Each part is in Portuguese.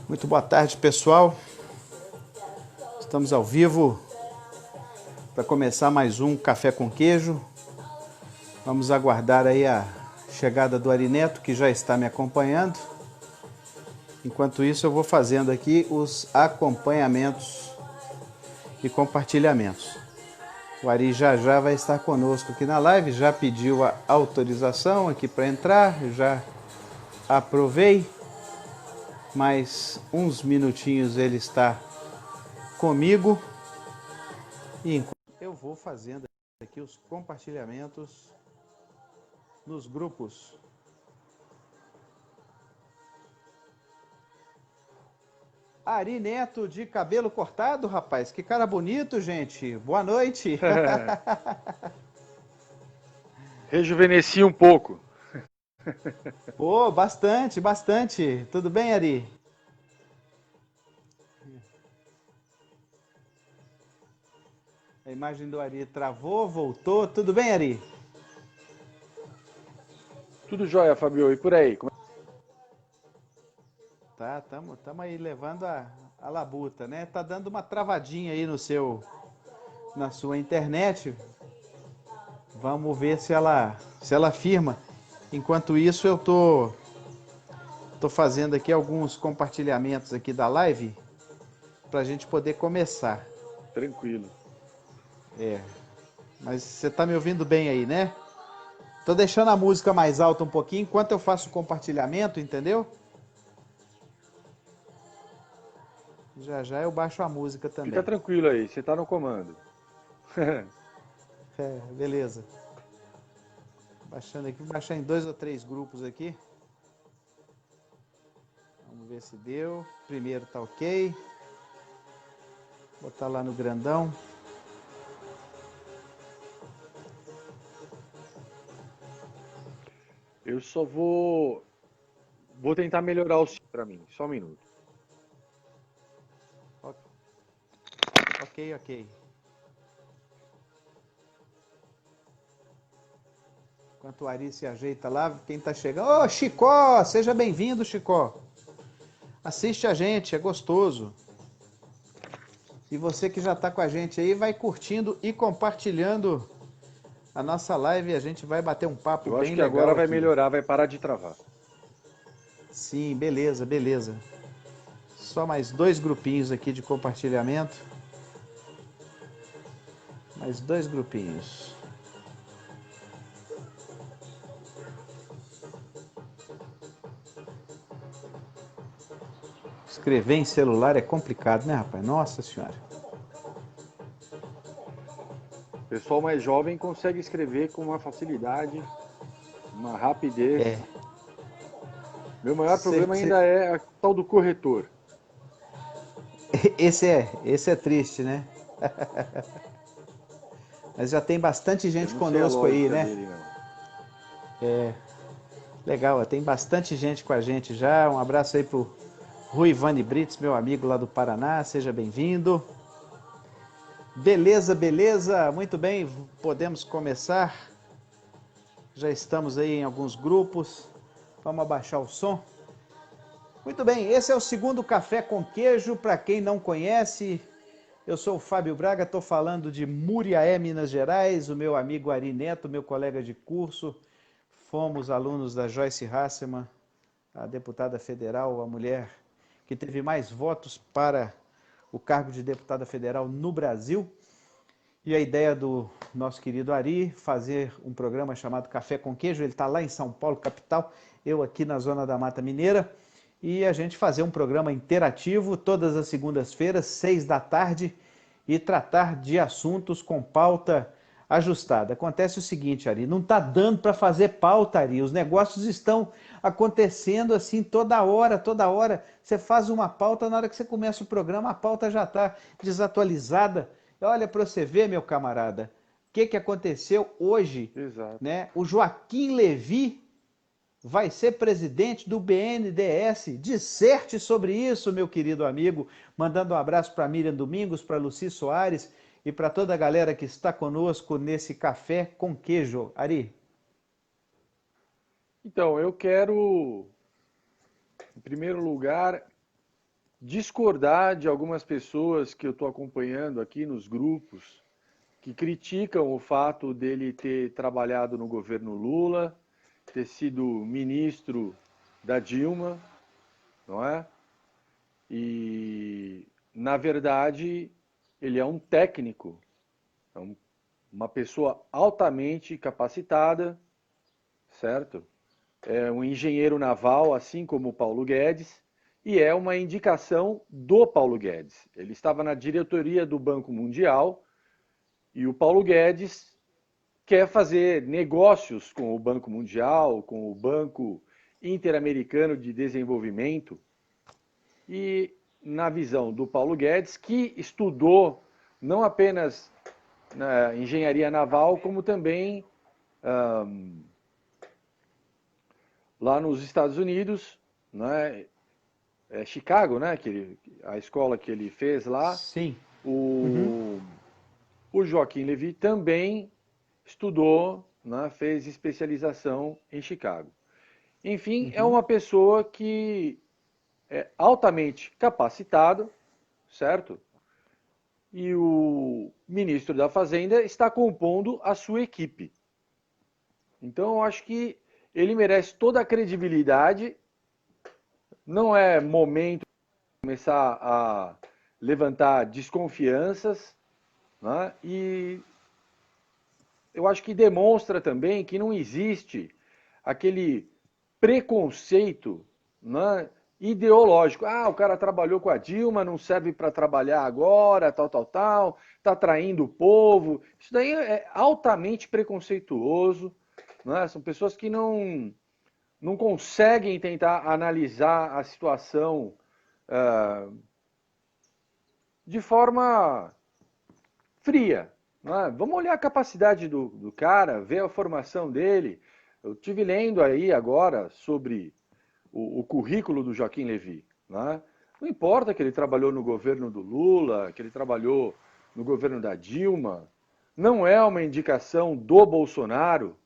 Muito boa tarde, pessoal. Estamos ao vivo para começar mais um Café com Queijo. Vamos aguardar aí a chegada do Ari Neto, que já está me acompanhando. Enquanto isso, eu vou fazendo aqui os acompanhamentos e compartilhamentos. O Ari já vai estar conosco aqui na live, já pediu a autorização aqui para entrar, já aprovei. Mais uns minutinhos ele está comigo. E enquanto eu vou fazendo aqui os compartilhamentos nos grupos. Ari Neto de cabelo cortado, rapaz. Que cara bonito, gente. Boa noite. Rejuvenesci um pouco. Pô, bastante, bastante. Tudo bem, Ari? A imagem do Ari travou, voltou. Tudo bem, Ari? Tudo jóia, Fabio. E por aí? Tá, tamo aí levando a labuta, né? Tá dando uma travadinha aí na sua internet. Vamos ver se ela firma. Enquanto isso, eu tô fazendo aqui alguns compartilhamentos aqui da live para a gente poder começar. Tranquilo. Mas você tá me ouvindo bem aí, né? Tô deixando a música mais alta um pouquinho enquanto eu faço o compartilhamento, entendeu? Já eu baixo a música Fica também. tranquilo aí, você tá no comando. Beleza. Baixando aqui, vou baixar em 2 ou 3 grupos aqui. Vamos ver se deu. Primeiro tá ok. Botar lá no grandão. Eu só vou tentar melhorar o som para mim. Só um minuto. Ok. Enquanto o Ari se ajeita lá, quem tá chegando... Ô, Chicó! Seja bem-vindo, Chicó. Assiste a gente, é gostoso. E você que já tá com a gente aí, vai curtindo e compartilhando a nossa live. A gente vai bater um papo Eu acho bem que legal agora vai aqui. melhorar, vai parar de travar. Sim, beleza. Só mais 2 grupinhos aqui de compartilhamento. Mais 2 grupinhos. Escrever em celular é complicado, né, rapaz? Nossa senhora. O pessoal mais jovem consegue escrever com uma facilidade, uma rapidez. É. Meu maior problema ainda é a tal do corretor. Esse é triste, né? Mas já tem bastante Eu gente não sei a conosco aí, lógica né? dele, não. Legal, tem bastante gente com a gente já. Um abraço aí pro Rui Vani Brits, meu amigo lá do Paraná. Seja bem-vindo. Beleza. Muito bem, podemos começar. Já estamos aí em alguns grupos. Vamos abaixar o som. Muito bem, esse é o segundo Café com Queijo. Para quem não conhece, eu sou o Fábio Braga, estou falando de Muriaé, Minas Gerais. O meu amigo Ari Neto, meu colega de curso. Fomos alunos da Joyce Hasselmann, a deputada federal, a mulher que teve mais votos para o cargo de deputada federal no Brasil. E a ideia do nosso querido Ari, fazer um programa chamado Café com Queijo, ele está lá em São Paulo, capital, eu aqui na zona da Mata Mineira, e a gente fazer um programa interativo todas as segundas-feiras, 6 da tarde, e tratar de assuntos com pauta ajustada. Acontece o seguinte, Ari, não está dando para fazer pauta, Ari, os negócios estão acontecendo assim toda hora. Você faz uma pauta, na hora que você começa o programa, a pauta já está desatualizada. Olha para você ver, meu camarada, o que aconteceu hoje, Exato. né? O Joaquim Levy vai ser presidente do BNDES. Disserte sobre isso, meu querido amigo. Mandando um abraço para Miriam Domingos, para Luci Soares e para toda a galera que está conosco nesse Café com Queijo. Ari. Então, eu quero, em primeiro lugar, discordar de algumas pessoas que eu estou acompanhando aqui nos grupos, que criticam o fato dele ter trabalhado no governo Lula, ter sido ministro da Dilma, não é? E, na verdade, ele é um técnico, é uma pessoa altamente capacitada, certo? É um engenheiro naval, assim como o Paulo Guedes, e é uma indicação do Paulo Guedes. Ele estava na diretoria do Banco Mundial e o Paulo Guedes quer fazer negócios com o Banco Mundial, com o Banco Interamericano de Desenvolvimento. E na visão do Paulo Guedes, que estudou não apenas na engenharia naval, como também lá nos Estados Unidos, né, Chicago, né, a escola que ele fez lá, Sim. o, o Joaquim Levy também estudou, né, fez especialização em Chicago. Enfim, é uma pessoa que é altamente capacitado, certo? E o ministro da Fazenda está compondo a sua equipe. Então, eu acho que ele merece toda a credibilidade. Não é momento de começar a levantar desconfianças, né? E eu acho que demonstra também que não existe aquele preconceito, né, ideológico. Ah, o cara trabalhou com a Dilma, não serve para trabalhar agora, tal, tal, tal, está traindo o povo. Isso daí é altamente preconceituoso. Né? São pessoas que não conseguem tentar analisar a situação de forma fria. Né? Vamos olhar a capacidade do cara, ver a formação dele. Eu estive lendo aí agora sobre o currículo do Joaquim Levy. Né? Não importa que ele trabalhou no governo do Lula, que ele trabalhou no governo da Dilma, não é uma indicação do Bolsonaro,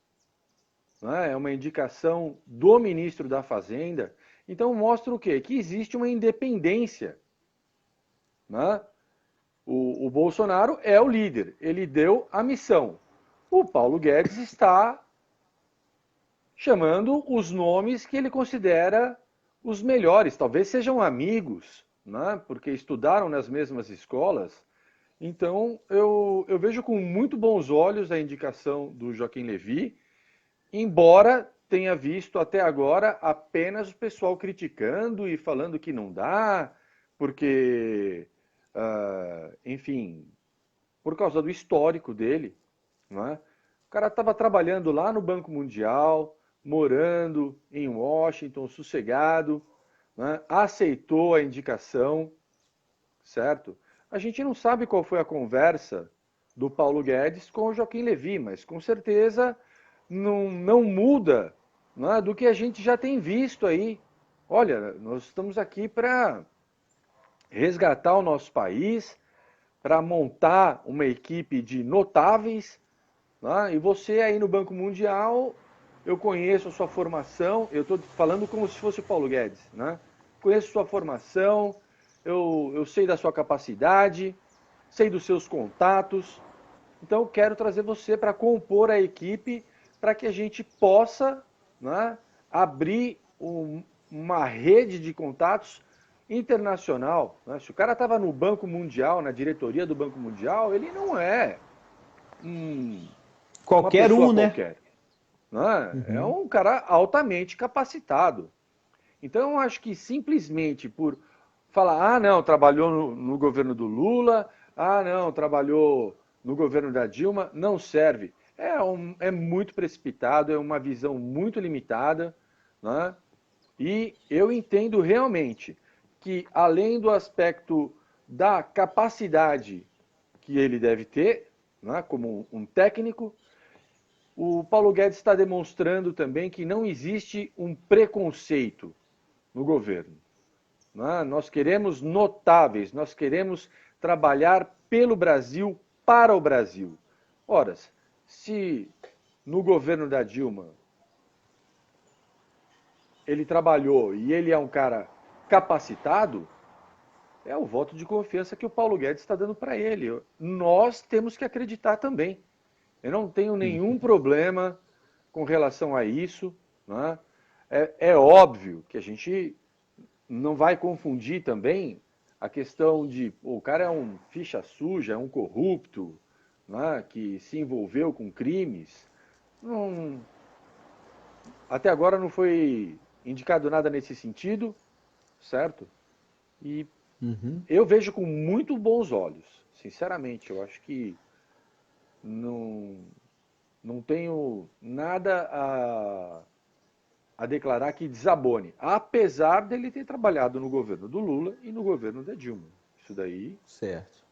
né? É uma indicação do ministro da Fazenda. Então mostra o quê? Que existe uma independência. Né? O Bolsonaro é o líder, ele deu a missão. O Paulo Guedes está chamando os nomes que ele considera os melhores, talvez sejam amigos, né? Porque estudaram nas mesmas escolas. Então, eu vejo com muito bons olhos a indicação do Joaquim Levy, embora tenha visto até agora apenas o pessoal criticando e falando que não dá, porque, enfim, por causa do histórico dele, não é? O cara estava trabalhando lá no Banco Mundial, morando em Washington, sossegado, né? Aceitou a indicação, certo? A gente não sabe qual foi a conversa do Paulo Guedes com o Joaquim Levy, mas com certeza não muda, não é, do que a gente já tem visto aí. Olha, nós estamos aqui para resgatar o nosso país, para montar uma equipe de notáveis, né? E você aí no Banco Mundial, eu conheço a sua formação, eu estou falando como se fosse o Paulo Guedes, né? Conheço sua formação, eu sei da sua capacidade, sei dos seus contatos, então eu quero trazer você para compor a equipe para que a gente possa, né, abrir uma rede de contatos internacional. Né? Se o cara estava no Banco Mundial, na diretoria do Banco Mundial, ele não é uma Qualquer pessoa um, né? qualquer. Né? É um cara altamente capacitado. Então eu acho que simplesmente por falar, ah, não, trabalhou no governo do Lula, ah, não, trabalhou no governo da Dilma, não serve. É muito precipitado, é uma visão muito limitada, né? E eu entendo realmente que, além do aspecto da capacidade que ele deve ter, né, como um técnico, o Paulo Guedes está demonstrando também que não existe um preconceito no governo. Né? Nós queremos notáveis, nós queremos trabalhar pelo Brasil, para o Brasil. Ora, se no governo da Dilma ele trabalhou e ele é um cara capacitado, é o voto de confiança que o Paulo Guedes está dando para ele. Nós temos que acreditar também. Eu não tenho nenhum problema com relação a isso. Né? É óbvio que a gente não vai confundir também a questão de pô, o cara é um ficha suja, é um corrupto, né, que se envolveu com crimes. Não, até agora não foi indicado nada nesse sentido, certo? E Uhum. eu vejo com muito bons olhos, sinceramente. Eu acho que não, não tenho nada a declarar que desabone, apesar dele ter trabalhado no governo do Lula e no governo da Dilma. Isso daí, Certo.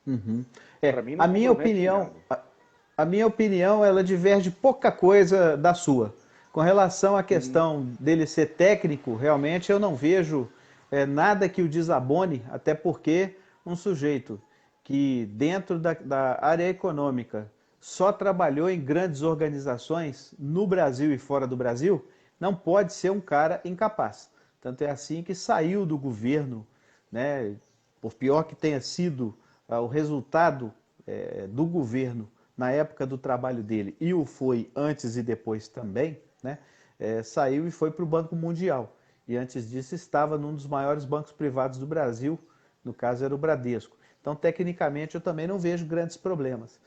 Uhum. para É, mim, não a minha compromete em opinião, nada. a minha opinião, ela diverge pouca coisa da sua. Com relação à Uhum. questão dele ser técnico, realmente eu não vejo nada que o desabone, até porque um sujeito que dentro da área econômica só trabalhou em grandes organizações no Brasil e fora do Brasil, não pode ser um cara incapaz. Tanto é assim que saiu do governo, né? Por pior que tenha sido o resultado do governo na época do trabalho dele, e o foi antes e depois também, né? Saiu e foi para o Banco Mundial. E antes disso estava num dos maiores bancos privados do Brasil, no caso era o Bradesco. Então, tecnicamente, eu também não vejo grandes problemas.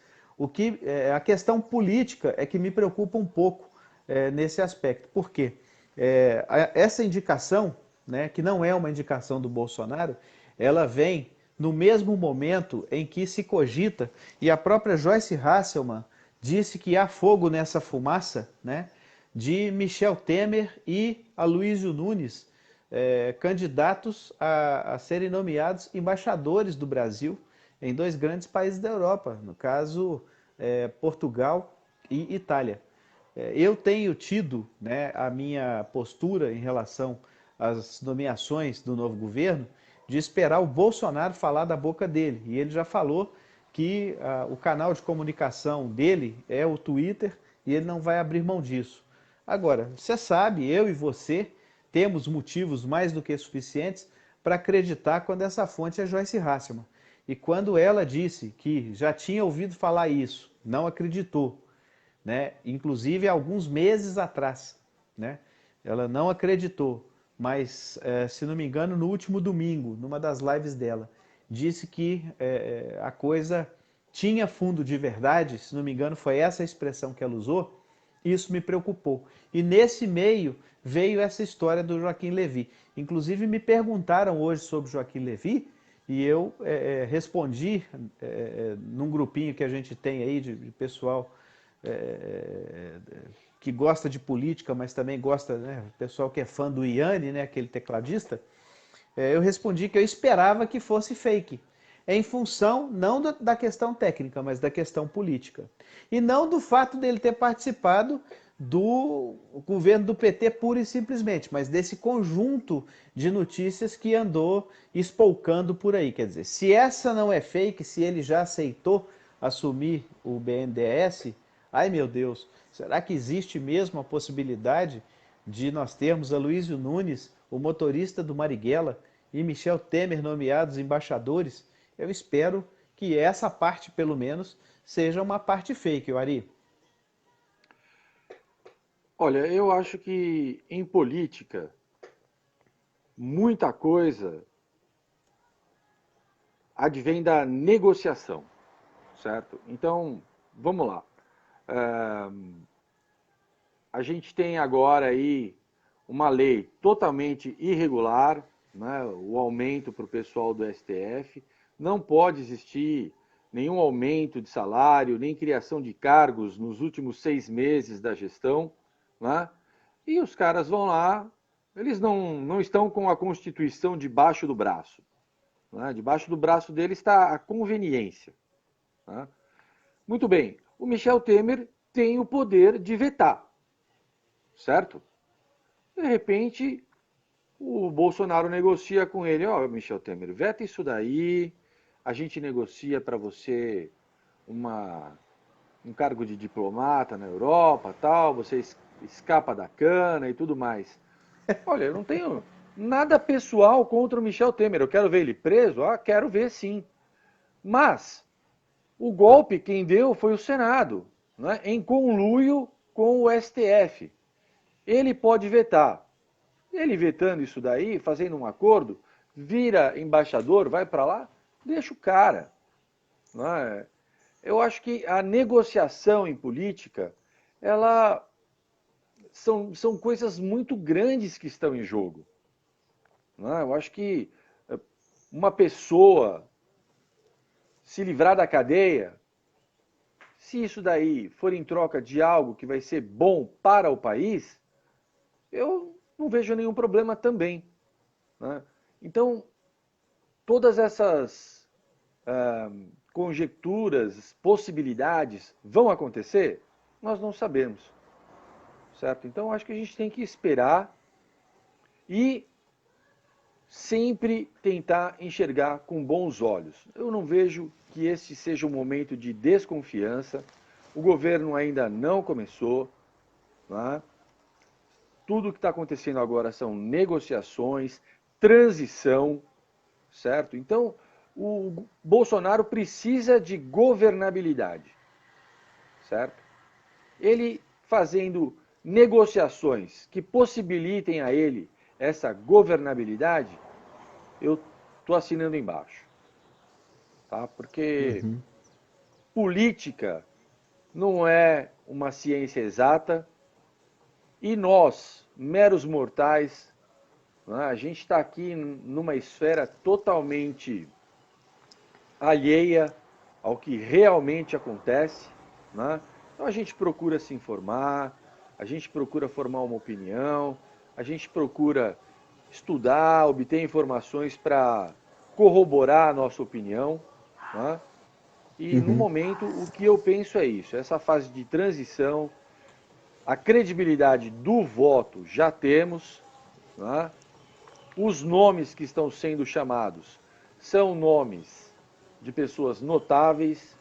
A questão política é que me preocupa um pouco nesse aspecto. Por quê? Essa indicação, né, que não é uma indicação do Bolsonaro, ela vem no mesmo momento em que se cogita, e a própria Joyce Hasselmann disse que há fogo nessa fumaça, né, de Michel Temer e Aloysio Nunes, candidatos a serem nomeados embaixadores do Brasil em dois grandes países da Europa, no caso, Portugal e Itália. Eu tenho tido, né, a minha postura em relação às nomeações do novo governo de esperar o Bolsonaro falar da boca dele. E ele já falou que o canal de comunicação dele é o Twitter e ele não vai abrir mão disso. Agora, você sabe, eu e você temos motivos mais do que suficientes para acreditar quando essa fonte é Joyce Hasselmann. E quando ela disse que já tinha ouvido falar isso, não acreditou, né? Inclusive há alguns meses atrás, né? Ela não acreditou, mas se não me engano, no último domingo, numa das lives dela, disse que a coisa tinha fundo de verdade, se não me engano, foi essa a expressão que ela usou. Isso me preocupou. E nesse meio veio essa história do Joaquim Levy. Inclusive me perguntaram hoje sobre Joaquim Levy e eu respondi num grupinho que a gente tem aí de pessoal é, que gosta de política, mas também gosta, né, pessoal que é fã do Yanni, né, aquele tecladista, eu respondi que eu esperava que fosse fake, em função não da questão técnica, mas da questão política. E não do fato dele ter participado do governo do PT pura e simplesmente, mas desse conjunto de notícias que andou espolcando por aí. Quer dizer, se essa não é fake, se ele já aceitou assumir o BNDES, ai meu Deus, será que existe mesmo a possibilidade de nós termos Aloysio Nunes, o motorista do Marighella, e Michel Temer nomeados embaixadores? Eu espero que essa parte, pelo menos, seja uma parte fake, Ari. Olha, eu acho que em política, muita coisa advém da negociação, certo? Então, vamos lá. A gente tem agora aí uma lei totalmente irregular, né? O aumento para o pessoal do STF. Não pode existir nenhum aumento de salário, nem criação de cargos nos últimos 6 meses da gestão. Né? E os caras vão lá, eles não estão com a Constituição debaixo do braço. Né? Debaixo do braço deles está a conveniência. Né? Muito bem, o Michel Temer tem o poder de vetar, certo? De repente, o Bolsonaro negocia com ele, ó, oh, Michel Temer, veta isso daí, a gente negocia para você uma, um cargo de diplomata na Europa, tal, você escapa da cana e tudo mais. Olha, eu não tenho. Nada pessoal contra o Michel Temer. Eu quero ver ele preso? Ah, quero ver sim. Mas o golpe quem deu foi o Senado, né, em conluio com o STF. Ele pode vetar. Ele vetando isso daí, fazendo um acordo, vira embaixador, vai para lá, deixa o cara. Né? Eu acho que a negociação em política, ela são coisas muito grandes que estão em jogo. Né? Eu acho que uma pessoa se livrar da cadeia, se isso daí for em troca de algo que vai ser bom para o país, eu não vejo nenhum problema também. Né? Então, todas essas conjecturas, possibilidades vão acontecer? Nós não sabemos, certo? Então, acho que a gente tem que esperar e sempre tentar enxergar com bons olhos. Eu não vejo que este seja um momento de desconfiança. O governo ainda não começou. Né? Tudo o que está acontecendo agora são negociações, transição, certo? Então, o Bolsonaro precisa de governabilidade, certo? Ele fazendo negociações que possibilitem a ele essa governabilidade, eu estou assinando embaixo, tá? Porque Uhum. política não é uma ciência exata e nós, meros mortais, né, a gente está aqui numa esfera totalmente alheia ao que realmente acontece. Né? Então a gente procura se informar, a gente procura formar uma opinião, a gente procura estudar, obter informações para corroborar a nossa opinião. Né? E no Uhum. momento o que eu penso é isso, essa fase de transição, a credibilidade do voto já temos, né? Os nomes que estão sendo chamados são nomes de pessoas notáveis,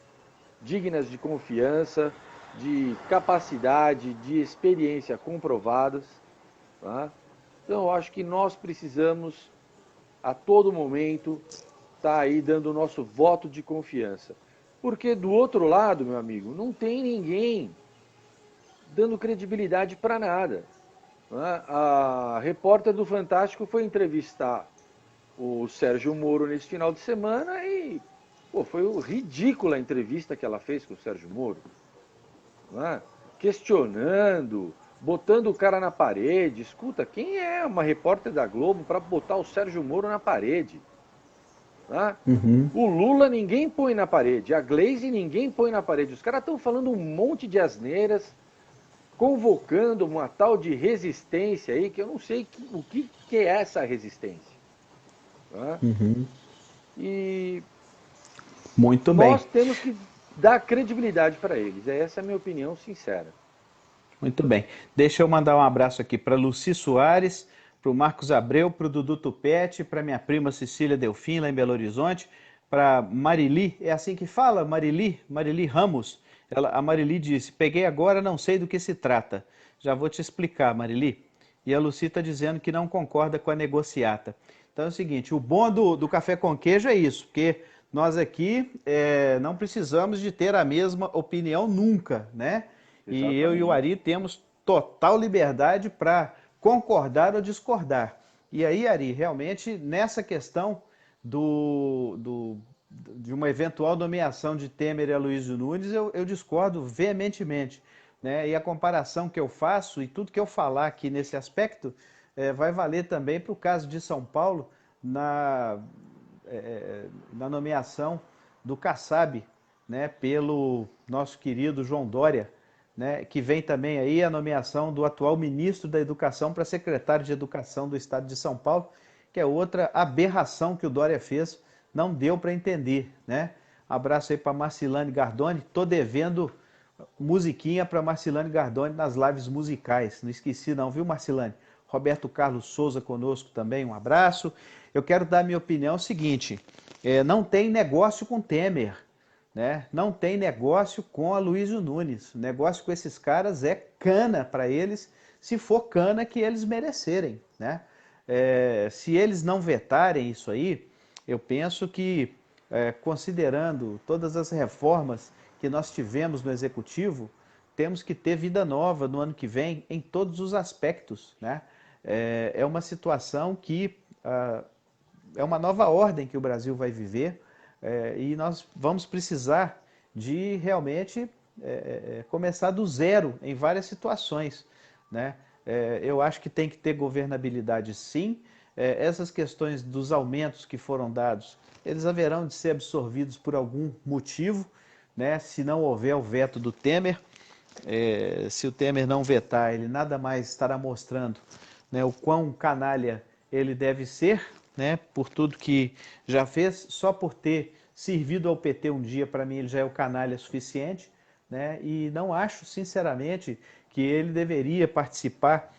dignas de confiança, de capacidade, de experiência comprovadas. Tá? Então, eu acho que nós precisamos, a todo momento, estar aí dando o nosso voto de confiança. Porque do outro lado, meu amigo, não tem ninguém dando credibilidade para nada. Né? A repórter do Fantástico foi entrevistar o Sérgio Moro nesse final de semana e pô, foi ridícula a entrevista que ela fez com o Sérgio Moro. Né? Questionando, botando o cara na parede. Escuta, quem é uma repórter da Globo para botar o Sérgio Moro na parede? Né? Uhum. O Lula ninguém põe na parede, a Glaze ninguém põe na parede. Os caras estão falando um monte de asneiras, convocando uma tal de resistência aí, que eu não sei o que é essa resistência. Né? Uhum. E Muito bem. nós temos que dar credibilidade para eles. Essa é a minha opinião sincera. Muito bem. Deixa eu mandar um abraço aqui para Luci Soares, para o Marcos Abreu, para o Dudu Tupete, para minha prima Cecília Delfim, lá em Belo Horizonte, para Marili, é assim que fala? Marili Ramos. A Marili disse: Peguei agora, não sei do que se trata. Já vou te explicar, Marili. E a Luci está dizendo que não concorda com a negociata. Então é o seguinte: o bom do café com queijo é isso, porque nós aqui não precisamos de ter a mesma opinião nunca, né? E eu e o Exatamente. Ari temos total liberdade para concordar ou discordar. E aí, Ari, realmente nessa questão de uma eventual nomeação de Temer e Aloysio Nunes, eu discordo veementemente. Né? E a comparação que eu faço e tudo que eu falar aqui nesse aspecto vai valer também para o caso de São Paulo na nomeação do Kassab, né, pelo nosso querido João Dória, né, que vem também aí a nomeação do atual ministro da Educação para secretário de Educação do Estado de São Paulo, que é outra aberração que o Dória fez, não deu para entender, né? Abraço aí para Marcilane Gardoni, tô devendo musiquinha para Marcilane Gardoni nas lives musicais, não esqueci não, viu Marcilane? Roberto Carlos Souza conosco também, um abraço. Eu quero dar minha opinião seguinte, não tem negócio com Temer, né? Não tem negócio com a Luísio Nunes. O negócio com esses caras é cana para eles, se for cana que eles merecerem, né? Se eles não vetarem isso aí, eu penso que, considerando todas as reformas que nós tivemos no Executivo, temos que ter vida nova no ano que vem em todos os aspectos, né? É uma situação que é uma nova ordem que o Brasil vai viver, e nós vamos precisar de realmente começar do zero em várias situações, né? Eu acho que tem que ter governabilidade, sim. Essas questões dos aumentos que foram dados, eles haverão de ser absorvidos por algum motivo, né? Se não houver o veto do Temer, se o Temer não vetar, ele nada mais estará mostrando, né, o quão canalha ele deve ser, né, por tudo que já fez. Só por ter servido ao PT um dia, para mim, ele já é o canalha suficiente, né, e não acho, sinceramente, que ele deveria participar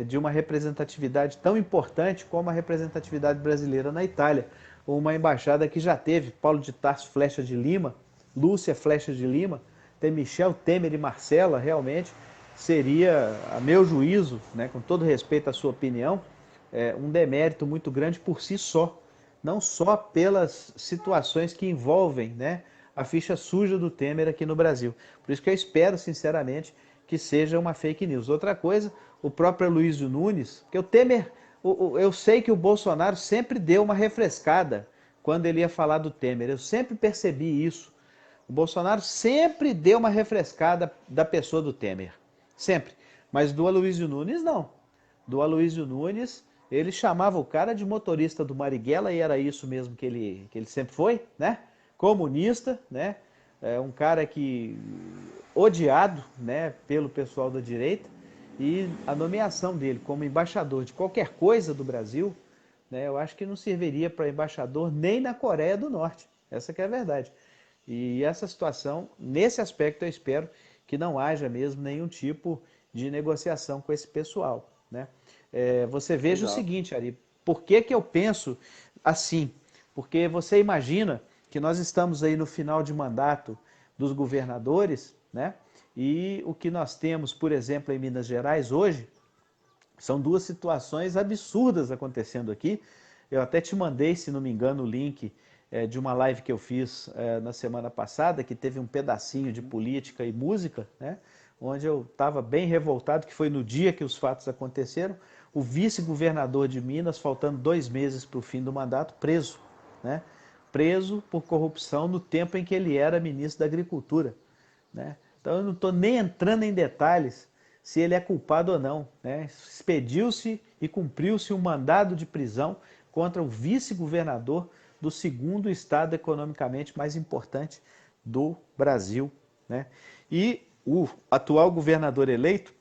de uma representatividade tão importante como a representatividade brasileira na Itália, uma embaixada que já teve Paulo de Tarso Flecha de Lima, Lúcia Flecha de Lima, ter Michel Temer e Marcela, realmente seria, a meu juízo, né, com todo respeito à sua opinião, um demérito muito grande por si só, não só pelas situações que envolvem, né, a ficha suja do Temer aqui no Brasil. Por isso que eu espero, sinceramente, que seja uma fake news. Outra coisa, o próprio Luizio Nunes, que o Temer, eu sei que o Bolsonaro sempre deu uma refrescada quando ele ia falar do Temer, eu sempre percebi isso. O Bolsonaro sempre deu uma refrescada da pessoa do Temer. Sempre. Mas do Aloysio Nunes, não. Do Aloysio Nunes, ele chamava o cara de motorista do Marighella, e era isso mesmo que ele sempre foi, né? Comunista, né? Um cara que odiado, né, pelo pessoal da direita. E a nomeação dele como embaixador de qualquer coisa do Brasil, né, eu acho que não serviria para embaixador nem na Coreia do Norte. Essa que é a verdade. E essa situação, nesse aspecto, eu espero que não haja mesmo nenhum tipo de negociação com esse pessoal, né? Você veja o Exato. seguinte, Ari, por que que eu penso assim? Porque você imagina que nós estamos aí no final de mandato dos governadores, né? E o que nós temos, por exemplo, em Minas Gerais hoje, são duas situações absurdas acontecendo aqui. Eu até te mandei, se não me engano, o link de uma live que eu fiz na semana passada, que teve um pedacinho de política e música, né? Onde eu estava bem revoltado, que foi no dia que os fatos aconteceram. O vice-governador de Minas, faltando 2 meses para o fim do mandato, preso, né? Preso por corrupção no tempo em que ele era ministro da Agricultura, né? Então eu não estou nem entrando em detalhes se ele é culpado ou não, né? Expediu-se e cumpriu-se um mandado de prisão contra o vice-governador do segundo estado economicamente mais importante do Brasil, né? E o atual governador eleito,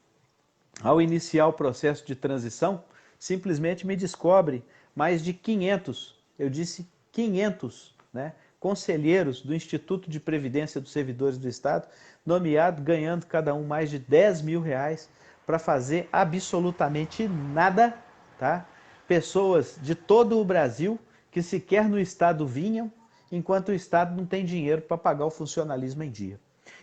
ao iniciar o processo de transição, simplesmente me descobre mais de 500, eu disse 500, né, conselheiros do Instituto de Previdência dos Servidores do Estado, nomeado, ganhando cada um mais de 10 mil reais para fazer absolutamente nada, tá? Pessoas de todo o Brasil que sequer no Estado vinham, enquanto o Estado não tem dinheiro para pagar o funcionalismo em dia.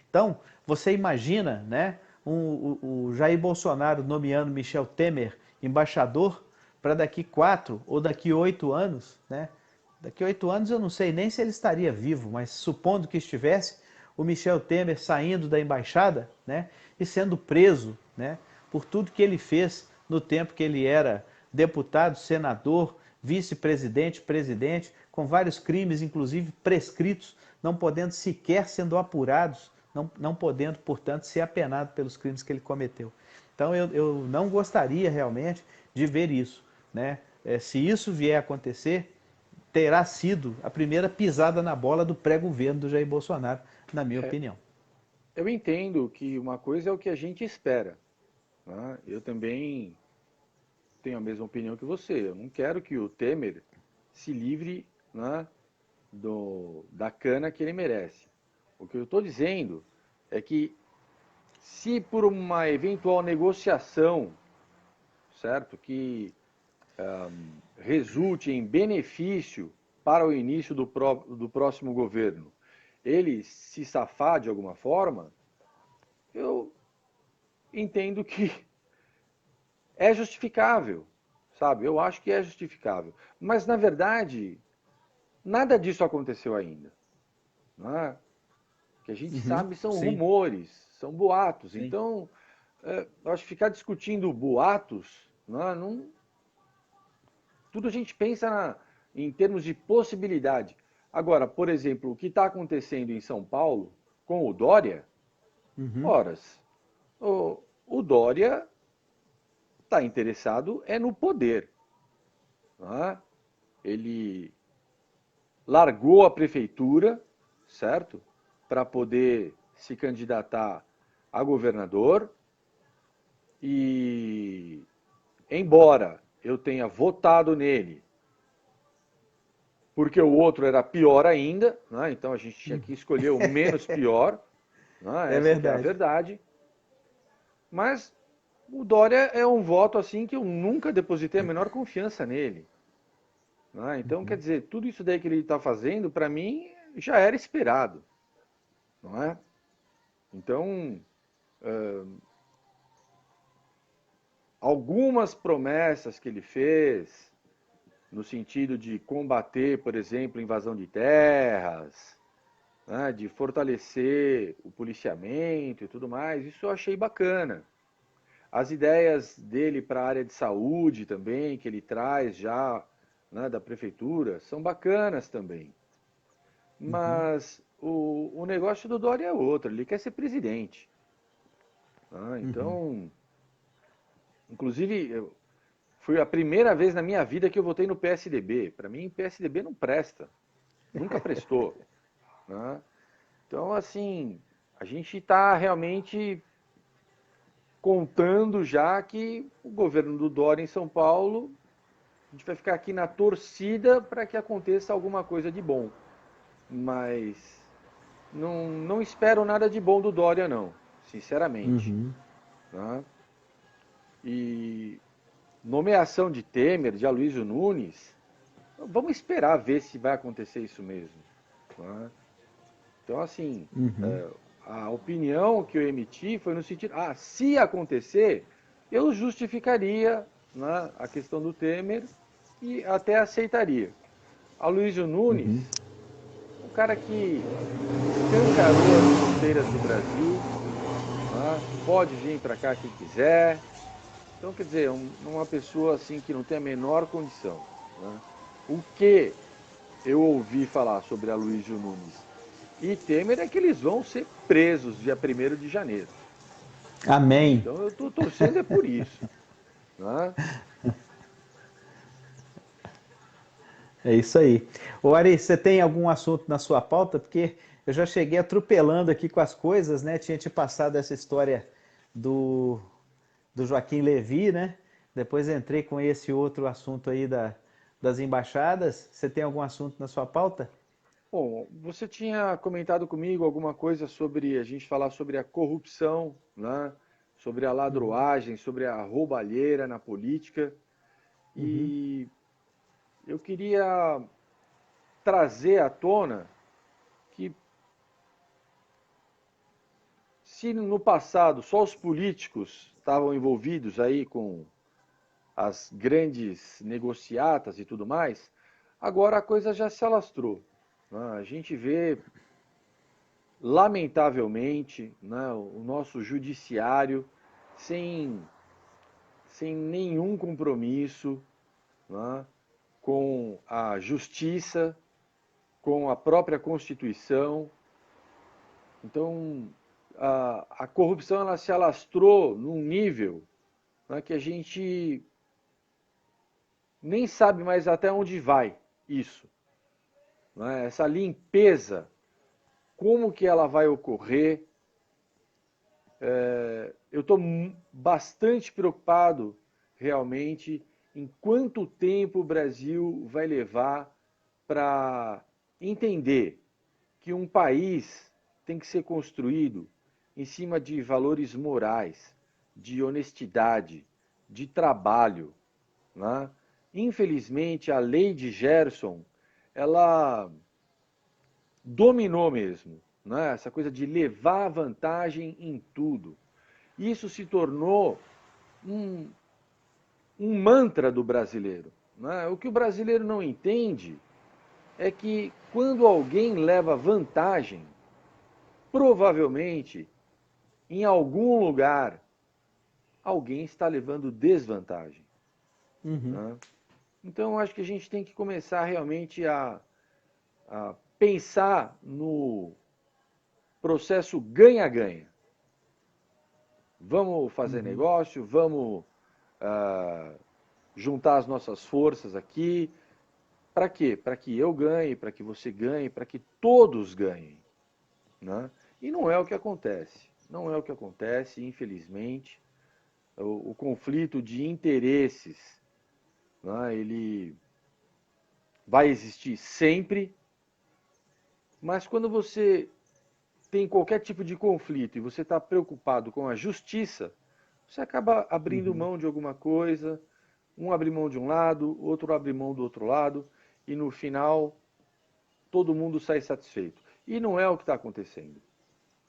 Então, você imagina, né, o Jair Bolsonaro nomeando Michel Temer embaixador para daqui 4 ou daqui 8 anos, né? Daqui 8 anos eu não sei nem se ele estaria vivo, mas supondo que estivesse, o Michel Temer saindo da embaixada, né, e sendo preso, né, por tudo que ele fez no tempo que ele era deputado, senador, vice-presidente, presidente, com vários crimes, inclusive prescritos, não podendo sequer sendo apurados, não podendo, portanto, ser apenado pelos crimes que ele cometeu. Então eu não gostaria realmente de ver isso, né? Se isso vier a acontecer, terá sido a primeira pisada na bola do pré-governo do Jair Bolsonaro, na minha É, opinião. eu entendo que uma coisa é o que a gente espera, né? Eu também tenho a mesma opinião que você. Eu não quero que o Temer se livre, né, da cana que ele merece. O que eu estou dizendo é que se por uma eventual negociação, certo, que resulte em benefício para o início do próximo governo, ele se safar de alguma forma, eu entendo que é justificável. sabe? Eu acho que é justificável. Mas, na verdade, nada disso aconteceu ainda. Não é? O que a gente Uhum, sabe são sim, rumores, são boatos. sim. Então, eu acho que ficar discutindo boatos, tudo a gente pensa em termos de possibilidade. Agora, por exemplo, o que está acontecendo em São Paulo com o Dória, Uhum, horas, o Dória está interessado é no poder. Não é? Ele largou a prefeitura, certo? Para poder se candidatar a governador. E, embora eu tenha votado nele, porque o outro era pior ainda, né? Então a gente tinha que escolher o menos pior, né? é Essa que é a verdade. verdade. Mas o Dória é um voto assim que eu nunca depositei a menor confiança nele. Né? Então, quer dizer, tudo isso daí que ele está fazendo, para mim, já era esperado, não é? Então, algumas promessas que ele fez, no sentido de combater, por exemplo, invasão de terras, né, de fortalecer o policiamento e tudo mais, isso eu achei bacana. As ideias dele para a área de saúde também, que ele traz já, né, da prefeitura, são bacanas também. Uhum, Mas o negócio do Dória é outro, ele quer ser presidente. Né? uhum. Então, inclusive, foi a primeira vez na minha vida que eu votei no PSDB. Para mim, PSDB não presta, nunca prestou. Né? Então, assim, a gente está realmente contando já que o governo do Dória em São Paulo, a gente vai ficar aqui na torcida para que aconteça alguma coisa de bom. Mas não espero nada de bom do Dória, não, sinceramente. Uhum. Né? E nomeação de Temer, de Aloysio Nunes, vamos esperar ver se vai acontecer isso mesmo. Né? Então, assim, Uhum. a opinião que eu emiti foi no sentido, se acontecer, eu justificaria, né, a questão do Temer e até aceitaria. Aloysio Nunes, Uhum. um cara que escancarou as fronteiras do Brasil, né, pode vir para cá quem quiser. Então, quer dizer, uma pessoa assim que não tem a menor condição. Né? O que eu ouvi falar sobre Aloysio Nunes e Temer é que eles vão ser presos dia 1º de janeiro. Né? Amém. Então eu estou torcendo é por isso. Né? É isso aí. Ô Ari, você tem algum assunto na sua pauta? Porque eu já cheguei atropelando aqui com as coisas, né? Tinha te passado essa história do, do Joaquim Levy, né? Depois entrei com esse outro assunto aí das embaixadas. Você tem algum assunto na sua pauta? Bom, você tinha comentado comigo alguma coisa sobre a gente falar sobre a corrupção, né? Sobre a Uhum, ladroagem, sobre a roubalheira na política. uhum, E eu queria trazer à tona que se no passado só os políticos estavam envolvidos aí com as grandes negociatas e tudo mais, agora a coisa já se alastrou. Né? A gente vê, lamentavelmente, né, o nosso judiciário sem, sem nenhum compromisso, né, com a justiça, com a própria Constituição. Então, a corrupção ela se alastrou num nível, né, que a gente nem sabe mais até onde vai isso. Né? Essa limpeza, como que ela vai ocorrer? Eu estou bastante preocupado realmente em quanto tempo o Brasil vai levar para entender que um país tem que ser construído em cima de valores morais, de honestidade, de trabalho. Né? Infelizmente, a lei de Gerson, ela dominou mesmo, né? Essa coisa de levar vantagem em tudo. Isso se tornou um, um mantra do brasileiro, né? O que o brasileiro não entende é que quando alguém leva vantagem, provavelmente, em algum lugar, alguém está levando desvantagem. Uhum. Né? Então, eu acho que a gente tem que começar realmente a pensar no processo ganha-ganha. Vamos fazer Uhum. negócio, vamos juntar as nossas forças aqui. Para quê? Para que eu ganhe, para que você ganhe, para que todos ganhem. Né? E não é o que acontece. Não é o que acontece, infelizmente. O conflito de interesses, né, ele vai existir sempre, mas quando você tem qualquer tipo de conflito e você está preocupado com a justiça, você acaba abrindo Uhum. mão de alguma coisa, um abre mão de um lado, outro abre mão do outro lado, e no final todo mundo sai satisfeito. E não é o que está acontecendo.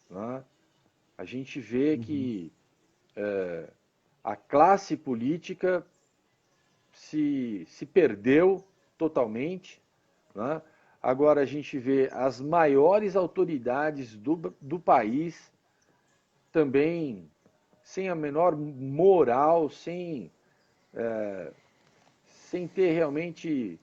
Né? A gente vê Uhum. que a classe política se perdeu totalmente. Né? Agora a gente vê as maiores autoridades do país também sem a menor moral, sem ter realmente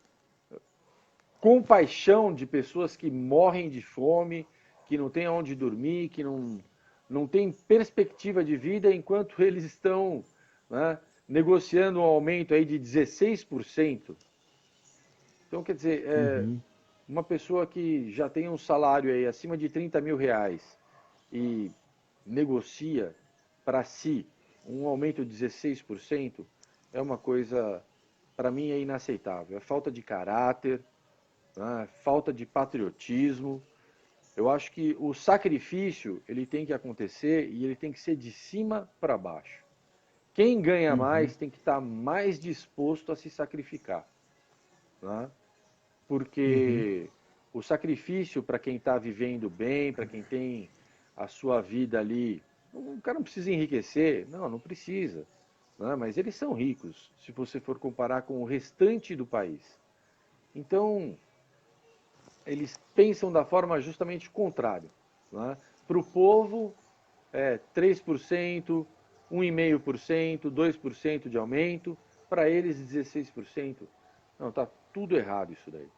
compaixão de pessoas que morrem de fome, que não têm onde dormir, que não têm perspectiva de vida, enquanto eles estão, né, negociando um aumento aí de 16%. Então, quer dizer, Uhum. uma pessoa que já tem um salário aí acima de 30 mil reais e negocia para si um aumento de 16%, é uma coisa, para mim, é inaceitável. É falta de caráter, né? Falta de patriotismo. Eu acho que o sacrifício ele tem que acontecer e ele tem que ser de cima para baixo. Quem ganha Uhum. mais tem que estar mais disposto a se sacrificar, né? Uhum. Porque o sacrifício para quem está vivendo bem, para quem tem a sua vida ali, o cara não precisa enriquecer, não precisa, né? Mas eles são ricos, se você for comparar com o restante do país. Então, eles pensam da forma justamente contrária. Né? Para o povo, 3%, 1,5%, 2% de aumento, para eles 16%. Não, está tudo errado isso daí.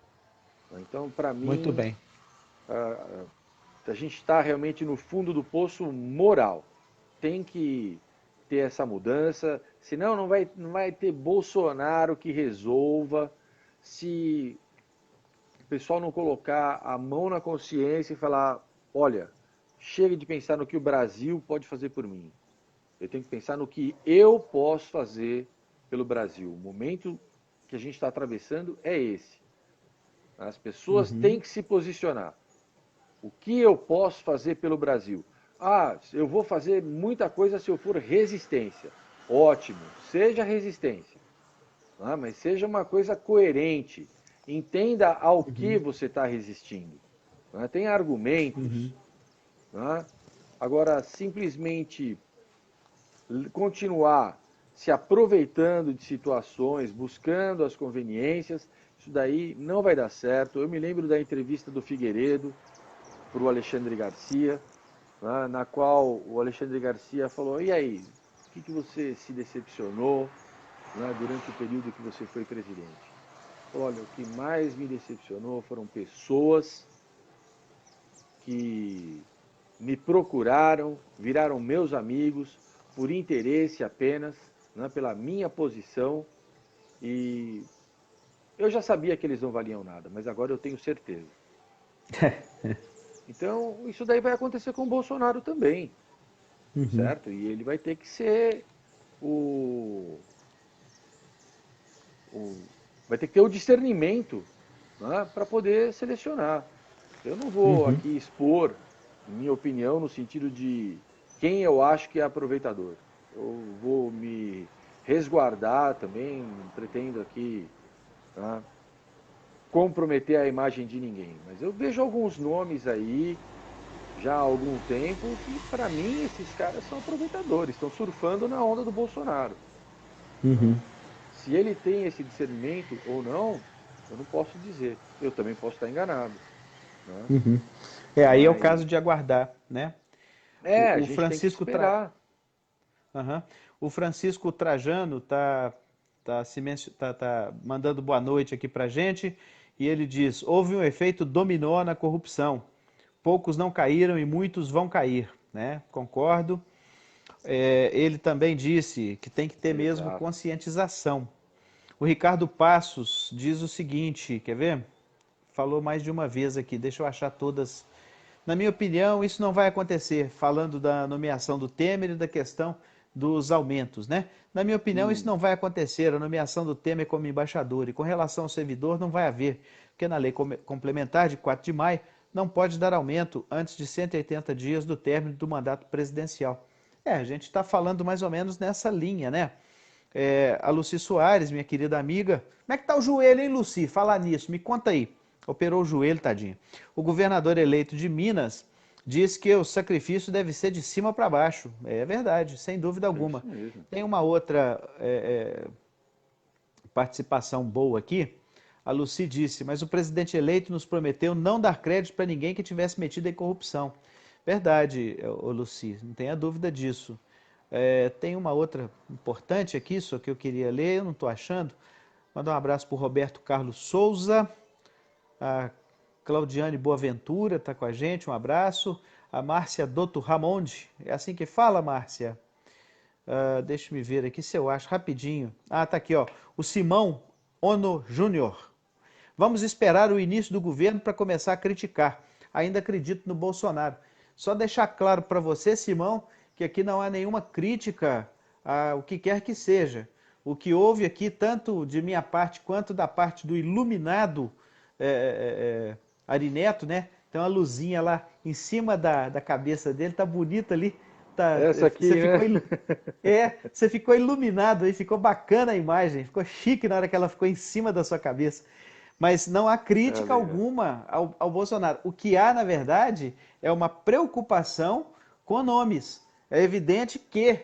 Então, para Muito mim, bem. a gente está realmente no fundo do poço moral. Tem que ter essa mudança, senão não vai ter Bolsonaro que resolva. Se o pessoal não colocar a mão na consciência e falar, olha, chega de pensar no que o Brasil pode fazer por mim. Eu tenho que pensar no que eu posso fazer pelo Brasil. O momento que a gente está atravessando é esse. As pessoas têm Uhum. que se posicionar. O que eu posso fazer pelo Brasil? Ah, eu vou fazer muita coisa se eu for resistência. Ótimo, seja resistência. Mas seja uma coisa coerente. Entenda ao que Uhum. você está resistindo. Tem argumentos. Uhum. Agora, simplesmente continuar se aproveitando de situações, buscando as conveniências, isso daí não vai dar certo. Eu me lembro da entrevista do Figueiredo para o Alexandre Garcia, né, na qual o Alexandre Garcia falou: e aí, o que você se decepcionou, né, durante o período que você foi presidente? Olha, o que mais me decepcionou foram pessoas que me procuraram, viraram meus amigos por interesse apenas, né, pela minha posição, e eu já sabia que eles não valiam nada, mas agora eu tenho certeza. Então, isso daí vai acontecer com o Bolsonaro também, Uhum. certo? E ele vai ter que ser o, vai ter que ter o discernimento, né, para poder selecionar. Eu não vou Uhum. aqui expor minha opinião no sentido de quem eu acho que é aproveitador. Eu vou me resguardar também, não pretendo aqui, tá, comprometer a imagem de ninguém. Mas eu vejo alguns nomes aí já há algum tempo que, para mim, esses caras são aproveitadores, estão surfando na onda do Bolsonaro. Uhum. Tá? Se ele tem esse discernimento ou não, eu não posso dizer. Eu também posso estar enganado, né? Uhum. Aí é o Mas caso de aguardar, né? a O gente tem que Francisco esperar. Aham. O Francisco Trajano tá mandando boa noite aqui pra gente e ele diz: houve um efeito dominó na corrupção. Poucos não caíram e muitos vão cair, né? Concordo. Ele também disse que tem que ter mesmo Exato. conscientização. O Ricardo Passos diz o seguinte, quer ver? Falou mais de uma vez aqui, deixa eu achar todas. Na minha opinião, isso não vai acontecer, falando da nomeação do Temer e da questão dos aumentos, né? Na minha opinião, isso não vai acontecer, a nomeação do Temer como embaixador. E com relação ao servidor, não vai haver, porque na lei complementar de 4 de maio não pode dar aumento antes de 180 dias do término do mandato presidencial. A gente está falando mais ou menos nessa linha, né? A Luci Soares, minha querida amiga. Como é que tá o joelho, hein, Luci? Falar nisso, me conta aí. Operou o joelho, tadinho. O governador eleito de Minas diz que o sacrifício deve ser de cima para baixo. É verdade, sem dúvida É alguma. isso mesmo. Tem uma outra participação boa aqui. A Luci disse, mas o presidente eleito nos prometeu não dar crédito para ninguém que tivesse metido em corrupção. Verdade, ô Luci, não tenha dúvida disso. Tem uma outra importante aqui, só que eu queria ler, eu não estou achando. Mandar um abraço para o Roberto Carlos Souza, a Claudiane Boaventura está com a gente, um abraço. A Márcia Dotto Ramonde, é assim que fala, Márcia? Deixa eu ver aqui se eu acho rapidinho. Tá aqui, ó. O Simão Ono Júnior. Vamos esperar o início do governo para começar a criticar. Ainda acredito no Bolsonaro. Só deixar claro para você, Simão, que aqui não há nenhuma crítica ao que quer que seja. O que houve aqui, tanto de minha parte quanto da parte do iluminado Ari Neto, né? Tem uma luzinha lá em cima da cabeça dele, tá bonita ali. Tá, Essa aqui, você ficou, né? você ficou iluminado aí, ficou bacana a imagem, ficou chique na hora que ela ficou em cima da sua cabeça. Mas não há crítica Legal. alguma ao Bolsonaro. O que há, na verdade, é uma preocupação com nomes. É evidente que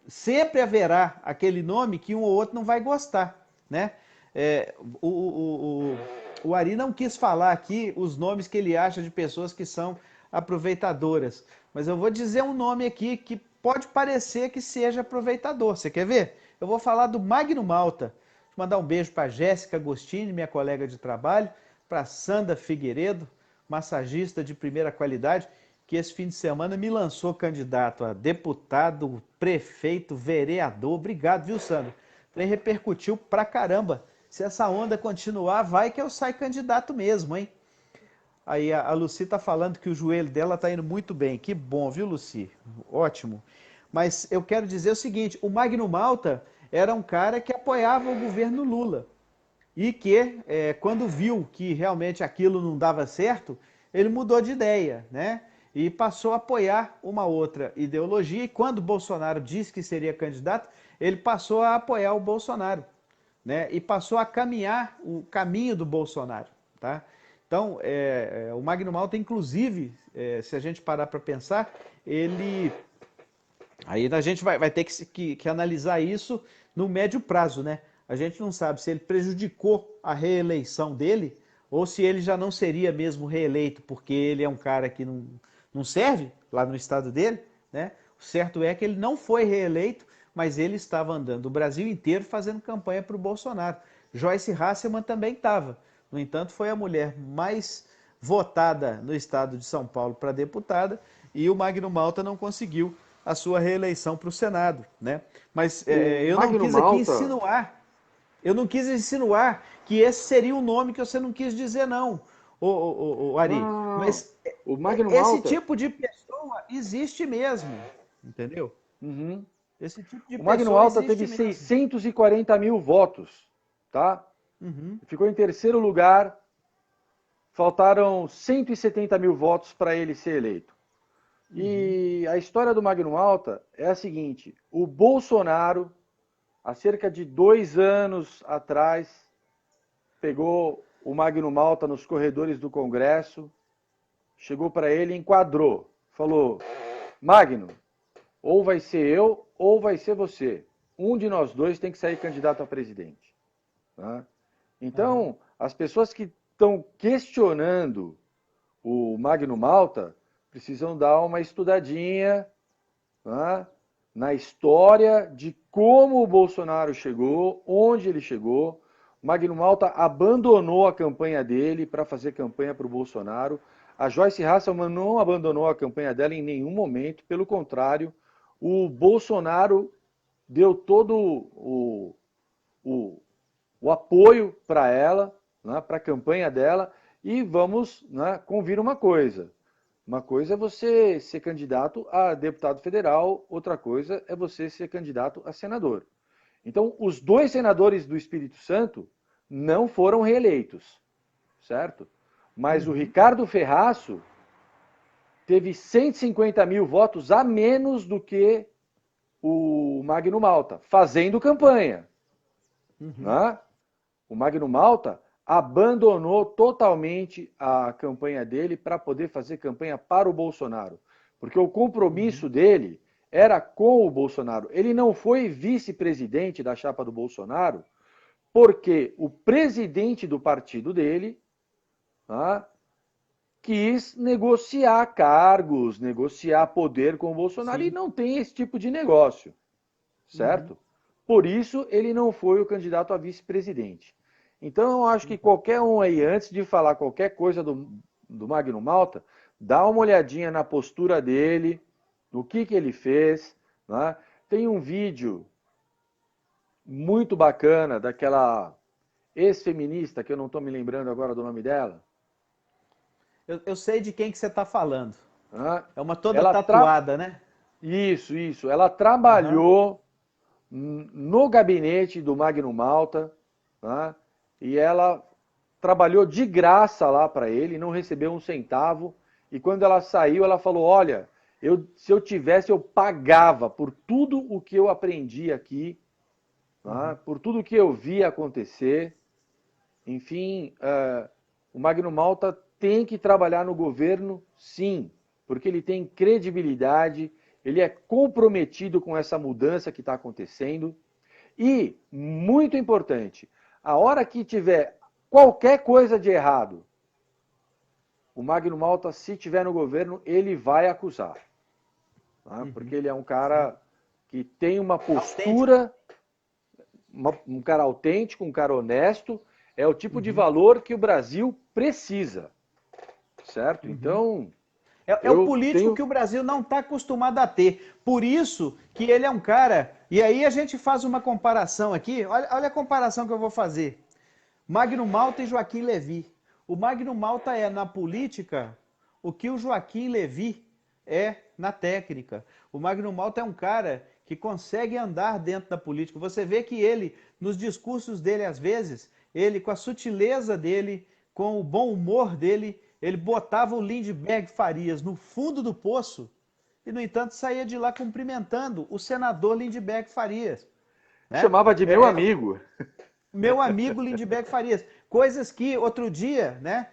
sempre haverá aquele nome que um ou outro não vai gostar, né? É, o, o, o Ari não quis falar aqui os nomes que ele acha de pessoas que são aproveitadoras, mas eu vou dizer um nome aqui que pode parecer que seja aproveitador. Você quer ver? Eu vou falar do Magno Malta. Mandar um beijo para Jéssica Agostini, minha colega de trabalho, para Sandra Figueiredo, massagista de primeira qualidade, que esse fim de semana me lançou candidato a deputado, prefeito, vereador. Obrigado, viu, Sandra? Falei, repercutiu pra caramba. Se essa onda continuar, vai que eu saio candidato mesmo, hein? Aí a Lucy tá falando que o joelho dela tá indo muito bem. Que bom, viu, Lucy? Ótimo. Mas eu quero dizer o seguinte, o Magno Malta era um cara que apoiava o governo Lula e que, quando viu que realmente aquilo não dava certo, ele mudou de ideia, né? E passou a apoiar uma outra ideologia. E quando Bolsonaro disse que seria candidato, ele passou a apoiar o Bolsonaro, né? E passou a caminhar o caminho do Bolsonaro, tá? Então, o Magno Malta, inclusive, se a gente parar para pensar, ele aí a gente vai ter que analisar isso no médio prazo, né? A gente não sabe se ele prejudicou a reeleição dele ou se ele já não seria mesmo reeleito, porque ele é um cara que não serve lá no estado dele, né? O certo é que ele não foi reeleito, mas ele estava andando o Brasil inteiro fazendo campanha para o Bolsonaro. Joyce Hasselmann também estava. No entanto, foi a mulher mais votada no estado de São Paulo para deputada e o Magno Malta não conseguiu a sua reeleição para o Senado, né? Mas O eu não Magno quis aqui Malta, insinuar, eu não quis insinuar que esse seria um nome que você não quis dizer não, o não, Ari. não, não, não. Mas O Magno esse Malta, tipo de pessoa existe mesmo, entendeu? uhum. Esse tipo de O Magno pessoa Malta teve existe mesmo. 640 mil votos, tá? Uhum, Ficou em terceiro lugar, faltaram 170 mil votos para ele ser eleito. uhum, E a história do Magno Malta é a seguinte: o Bolsonaro, há cerca de 2 anos atrás, pegou o Magno Malta nos corredores do Congresso, chegou para ele e enquadrou. Falou: Magno, ou vai ser eu ou vai ser você. um de nós dois tem que sair candidato a presidente. Tá? Então, as pessoas que estão questionando o Magno Malta precisam dar uma estudadinha, tá, na história de como o Bolsonaro chegou, onde ele chegou. O Magno Malta abandonou a campanha dele para fazer campanha para o Bolsonaro. A Joyce Hasselman não abandonou a campanha dela em nenhum momento, pelo contrário, o Bolsonaro deu todo o apoio para ela, né, para a campanha dela, e vamos, né, convir uma coisa. Uma coisa é você ser candidato a deputado federal, outra coisa é você ser candidato a senador. Então, os dois senadores do Espírito Santo não foram reeleitos, certo? Mas o Ricardo Ferraço teve 150 mil votos a menos do que o Magno Malta, fazendo campanha. Né? O Magno Malta abandonou totalmente a campanha dele para poder fazer campanha para o Bolsonaro. Porque o compromisso dele era com o Bolsonaro. Ele não foi vice-presidente da chapa do Bolsonaro porque o presidente do partido dele, tá, quis negociar cargos, negociar poder com o Bolsonaro. Sim. E não tem esse tipo de negócio, certo? Por isso, ele não foi o candidato a vice-presidente. Então, eu acho que qualquer um aí, antes de falar qualquer coisa do Magno Malta, dá uma olhadinha na postura dele, no que ele fez. Né? Tem um vídeo muito bacana daquela ex-feminista, que eu não estou me lembrando agora do nome dela. Eu sei de quem que você está falando. É uma toda ela tatuada, né? Isso. Ela trabalhou no gabinete do Magno Malta, né? E ela trabalhou de graça lá para ele, não recebeu um centavo. E quando ela saiu, ela falou, olha, se eu tivesse, eu pagava por tudo o que eu aprendi aqui, tá? Por tudo que eu vi acontecer. Enfim, o Magno Malta tem que trabalhar no governo, sim, porque ele tem credibilidade, ele é comprometido com essa mudança que está acontecendo. E, muito importante, a hora que tiver qualquer coisa de errado, o Magno Malta, se tiver no governo, ele vai acusar. Tá? Porque ele é um cara que tem uma postura, um cara autêntico, um cara honesto, é o tipo de valor que o Brasil precisa. Certo? Então... É o político que o Brasil não está acostumado a ter. Por isso que ele é um cara... E aí a gente faz uma comparação aqui. Olha a comparação que eu vou fazer. Magno Malta e Joaquim Levy. O Magno Malta é, na política, o que o Joaquim Levy é na técnica. O Magno Malta é um cara que consegue andar dentro da política. Você vê que ele, nos discursos dele, às vezes, ele, com a sutileza dele, com o bom humor dele, ele botava o Lindbergh Farias no fundo do poço e, no entanto, saía de lá cumprimentando o senador Lindbergh Farias. Né? Chamava de meu amigo. Meu amigo Lindbergh Farias. Coisas que, outro dia, né,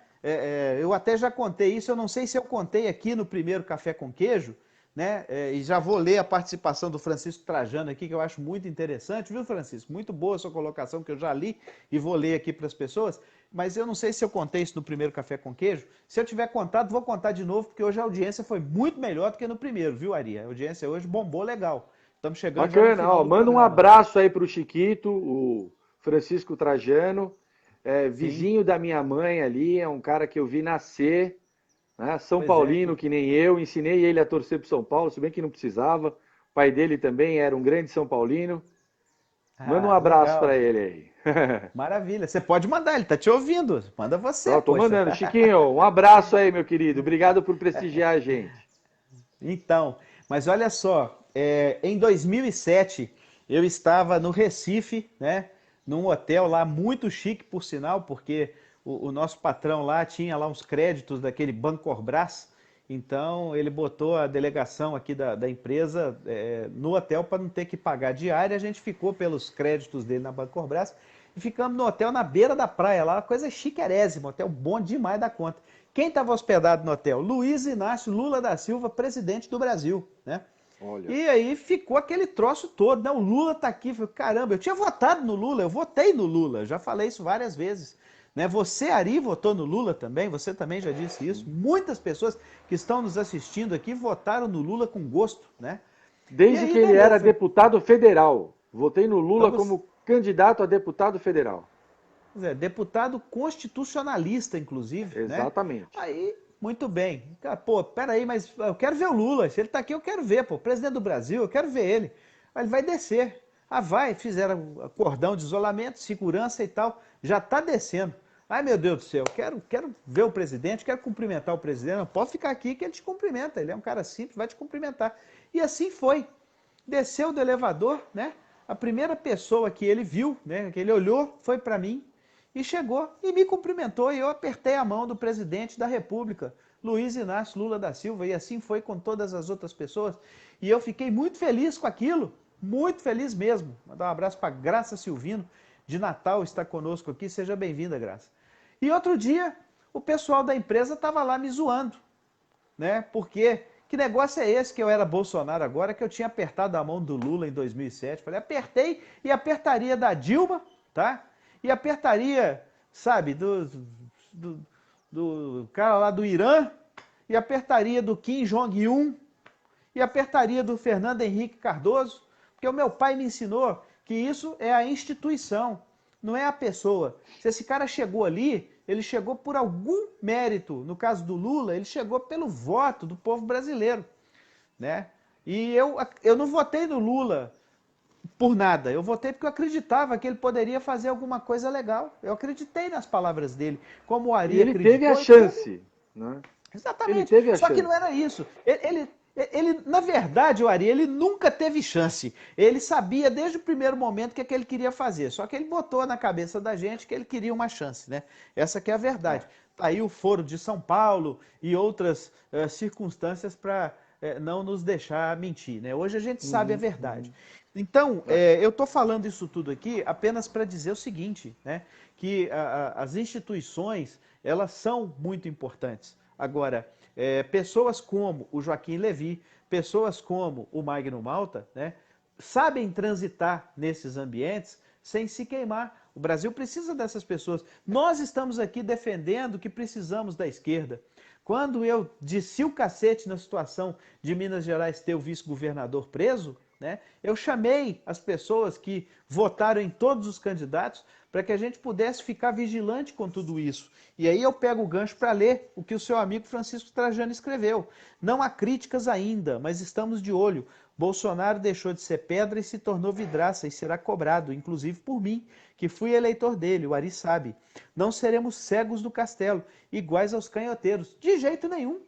eu até já contei isso, eu não sei se eu contei aqui no primeiro Café com Queijo, né, e já vou ler a participação do Francisco Trajano aqui, que eu acho muito interessante, viu, Francisco? Muito boa a sua colocação, que eu já li e vou ler aqui para as pessoas, mas eu não sei se eu contei isso no primeiro Café com Queijo. Se eu tiver contado, vou contar de novo, porque hoje a audiência foi muito melhor do que no primeiro, viu, Ari? A audiência hoje bombou legal. Estamos chegando bacana, já no final do manda programa. Um abraço aí para o Chiquito, o Francisco Trajano, vizinho da minha mãe ali, é um cara que eu vi nascer, né? São Paulino, que nem eu, ensinei ele a torcer para São Paulo, se bem que não precisava. O pai dele também era um grande São Paulino. Manda um abraço para ele aí. Maravilha, você pode mandar, ele tá te ouvindo. Manda você. Estou mandando. Chiquinho, um abraço aí, meu querido. Obrigado por prestigiar a gente. Então, mas olha só, em 2007 eu estava no Recife, né, num hotel lá muito chique, por sinal, porque o nosso patrão lá tinha lá uns créditos daquele Bancorbras, então ele botou a delegação aqui da empresa no hotel para não ter que pagar diária. A gente ficou pelos créditos dele na Bancorbras e ficamos no hotel na beira da praia lá, coisa chiquerésima, hotel bom demais da conta. Quem estava hospedado no hotel? Luiz Inácio Lula da Silva, presidente do Brasil, né? Olha. E aí ficou aquele troço todo, né? O Lula tá aqui, falei, caramba, eu tinha votado no Lula, eu votei no Lula, já falei isso várias vezes. Né? Você, Ari, votou no Lula também, você também já disse isso. Muitas pessoas que estão nos assistindo aqui votaram no Lula com gosto, né? E Desde aí, que ele era beleza. deputado federal. Votei no Lula Então, como candidato a deputado federal. deputado constitucionalista, inclusive, né? Exatamente. Aí, muito bem. Cara, pô, peraí, mas eu quero ver o Lula. Se ele tá aqui, eu quero ver, pô. Presidente do Brasil, eu quero ver ele. Aí ele vai descer. Ah, vai, fizeram cordão de isolamento, segurança e tal. Já tá descendo. Ai, meu Deus do céu, quero ver o presidente, quero cumprimentar o presidente. Não pode ficar aqui que ele te cumprimenta. Ele é um cara simples, vai te cumprimentar. E assim foi. Desceu do elevador, né? A primeira pessoa que ele viu, né, que ele olhou, foi para mim e chegou e me cumprimentou e eu apertei a mão do presidente da República, Luiz Inácio Lula da Silva, e assim foi com todas as outras pessoas. E eu fiquei muito feliz com aquilo, muito feliz mesmo. Mandar um abraço para Graça Silvino, de Natal, está conosco aqui, seja bem-vinda, Graça. E outro dia, o pessoal da empresa estava lá me zoando, né? Porque que negócio é esse que eu era Bolsonaro agora, que eu tinha apertado a mão do Lula em 2007? Falei, apertei e apertaria da Dilma, tá? E apertaria, sabe, do, do cara lá do Irã, e apertaria do Kim Jong-un, e apertaria do Fernando Henrique Cardoso, porque o meu pai me ensinou que isso é a instituição, não é a pessoa. Se esse cara chegou ali, ele chegou por algum mérito. No caso do Lula, ele chegou pelo voto do povo brasileiro, né? E eu não votei no Lula por nada. Eu votei porque eu acreditava que ele poderia fazer alguma coisa legal. Eu acreditei nas palavras dele, como o E Ari ele teve a acreditou. chance, né? Ele Exatamente. teve a Só que chance. não era isso. Na verdade, o Ari, ele nunca teve chance. Ele sabia desde o primeiro momento o que ele queria fazer. Só que ele botou na cabeça da gente que ele queria uma chance, né? Essa que é a verdade. Tá aí o Foro de São Paulo e outras circunstâncias para não nos deixar mentir, né? Hoje a gente sabe a verdade. Então, eu estou falando isso tudo aqui apenas para dizer o seguinte, né? Que as instituições, elas são muito importantes. Agora, pessoas como o Joaquim Levy, pessoas como o Magno Malta, né, sabem transitar nesses ambientes sem se queimar. O Brasil precisa dessas pessoas. Nós estamos aqui defendendo que precisamos da esquerda. Quando eu desci o cacete na situação de Minas Gerais ter o vice-governador preso, né, eu chamei as pessoas que votaram em todos os candidatos para que a gente pudesse ficar vigilante com tudo isso. E aí eu pego o gancho para ler o que o seu amigo Francisco Trajano escreveu. Não há críticas ainda, mas estamos de olho. Bolsonaro deixou de ser pedra e se tornou vidraça e será cobrado, inclusive por mim, que fui eleitor dele, o Ari sabe. Não seremos cegos do castelo, iguais aos canhoteiros. De jeito nenhum.